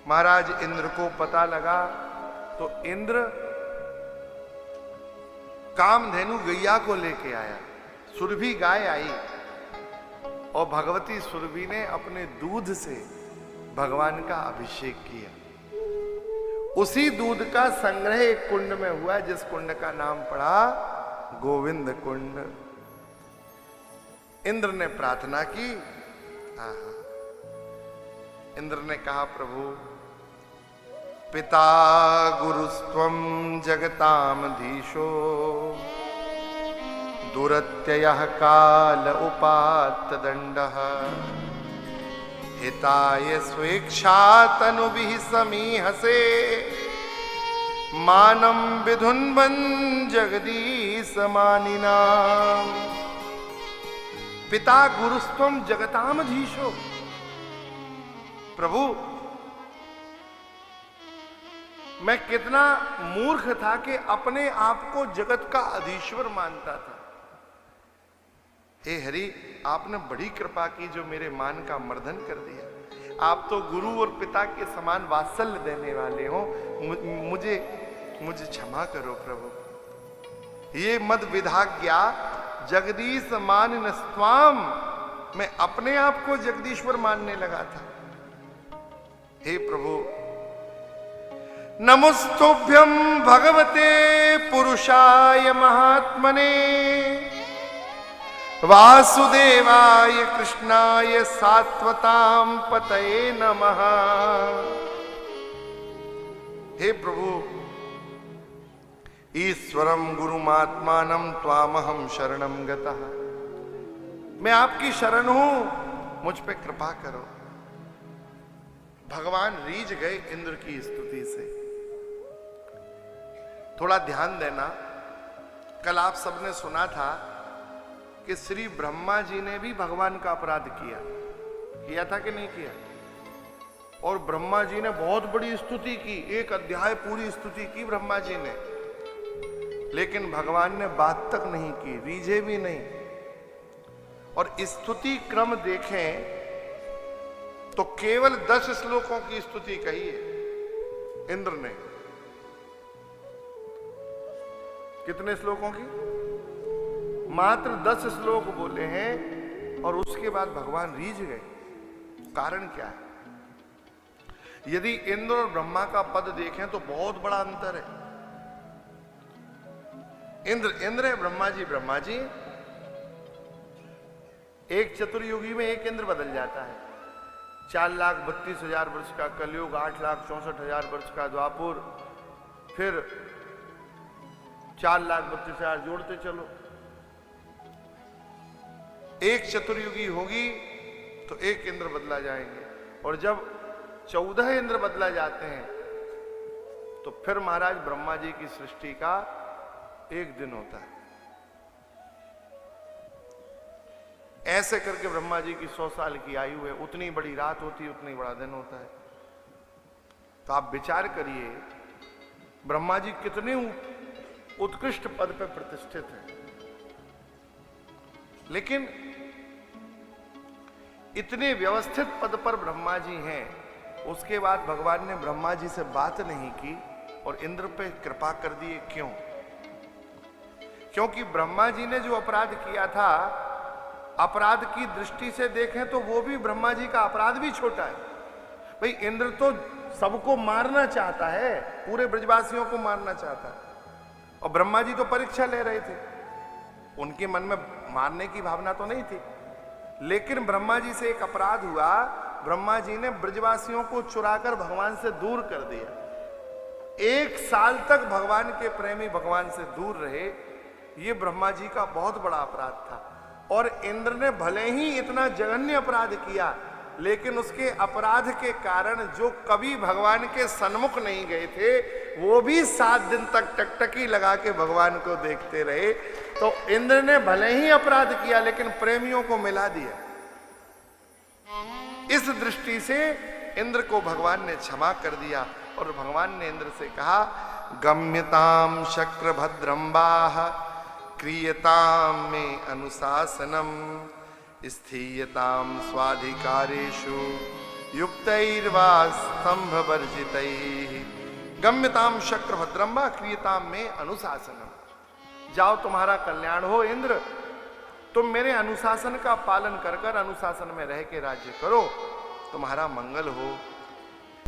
महाराज इंद्र को पता लगा तो इंद्र कामधेनु गैया को लेके आया। सुरभि गाय आई और भगवती सुरभि ने अपने दूध से भगवान का अभिषेक किया। उसी दूध का संग्रह एक कुंड में हुआ जिस कुंड का नाम पड़ा गोविंद कुंड। इंद्र ने प्रार्थना की। इंद्र ने कहा, प्रभु पिता गुरुस्त्वं जगतामधीशो दुरत्ययः काल उपात्त दंडः हिताय स्वेच्छा तनुभिः समीहसे मानं विधुन्वन् जगदीश मानिना। पिता गुरुस्त्वं जगतामधीशो। प्रभु मैं कितना मूर्ख था कि अपने आप को जगत का अधीश्वर मानता था। हे हरि, आपने बड़ी कृपा की जो मेरे मान का मर्दन कर दिया। आप तो गुरु और पिता के समान वात्सल्य देने वाले हो। मुझे क्षमा करो प्रभु। ये मद विधाज्ञा जगदीश मानिन स्वाम। मैं अपने आप को जगदीश्वर मानने लगा था। हे प्रभु, नमस्तुभ्यं भगवते पुरुषाय महात्मने वासुदेवाय कृष्णाय सात्वतां पतये नमः। हे प्रभु, ईश्वरं गुरुमात्मानं त्वामहं शरणं गतः। मैं आपकी शरण हूं, मुझ पे कृपा करो। भगवान रीझ गए इंद्र की स्तुति से। थोड़ा ध्यान देना, कल आप सबने सुना था कि श्री ब्रह्मा जी ने भी भगवान का अपराध किया था कि नहीं किया? और ब्रह्मा जी ने बहुत बड़ी स्तुति की, एक अध्याय पूरी स्तुति की ब्रह्मा जी ने, लेकिन भगवान ने बात तक नहीं की, रीझे भी नहीं। और स्तुति क्रम देखें तो केवल 10 श्लोकों की स्तुति कही है इंद्र ने। कितने श्लोकों की? मात्र 10 श्लोक बोले हैं और उसके बाद भगवान रीझ गए। कारण क्या है? यदि इंद्र और ब्रह्मा का पद देखें तो बहुत बड़ा अंतर है। इंद्र है, ब्रह्मा जी। एक चतुर्युगी में एक इंद्र बदल जाता है। 4,32,000 वर्ष का कलयुग, 8,64,000 वर्ष का द्वापुर, फिर 4,32,000 जोड़ते चलो। एक चतुर्युगी होगी तो एक इंद्र बदला जाएंगे, और जब 14 इंद्र बदला जाते हैं तो फिर महाराज ब्रह्मा जी की सृष्टि का एक दिन होता है। ऐसे करके ब्रह्मा जी की 100 साल की आयु है। उतनी बड़ी रात होती है, उतनी बड़ा दिन होता है। तो आप विचार करिए, ब्रह्मा जी कितने उत्कृष्ट पद पर प्रतिष्ठित हैं, लेकिन इतने व्यवस्थित पद पर ब्रह्मा जी हैं, उसके बाद भगवान ने ब्रह्मा जी से बात नहीं की और इंद्र पे कृपा कर दिए। क्यों? क्योंकि ब्रह्मा जी ने जो अपराध किया था, अपराध की दृष्टि से देखें तो वो भी ब्रह्मा जी का अपराध भी छोटा है। भाई इंद्र तो सबको मारना चाहता है, पूरे ब्रजवासियों को मारना चाहता है, और ब्रह्मा जी तो परीक्षा ले रहे थे। उनके मन में मारने की भावना तो नहीं थी, लेकिन ब्रह्मा जी से एक अपराध हुआ। ब्रह्मा जी ने ब्रजवासियों को चुराकर भगवान से दूर कर दिया। 1 साल तक भगवान के प्रेमी भगवान से दूर रहे। ये ब्रह्मा जी का बहुत बड़ा अपराध था। और इंद्र ने भले ही इतना जघन्य अपराध किया, लेकिन उसके अपराध के कारण जो कभी भगवान के सन्मुख नहीं गए थे, वो भी 7 दिन तक टकटकी लगा के भगवान को देखते रहे। तो इंद्र ने भले ही अपराध किया, लेकिन प्रेमियों को मिला दिया। इस दृष्टि से इंद्र को भगवान ने क्षमा कर दिया। और भगवान ने इंद्र से कहा, गम्यताम शक्र भद्रम्बाह क्रियताम में अनुशासनम स्थीयताम स्वाधिकारेषु युक्तैर्वा स्तंभ वर्जितैः गम्यताम शक्र भद्रम्बा क्रियताम में अनुशासनम। जाओ तुम्हारा कल्याण हो इंद्र, तुम मेरे अनुशासन का पालन कर कर अनुशासन में रह के राज्य करो, तुम्हारा मंगल हो।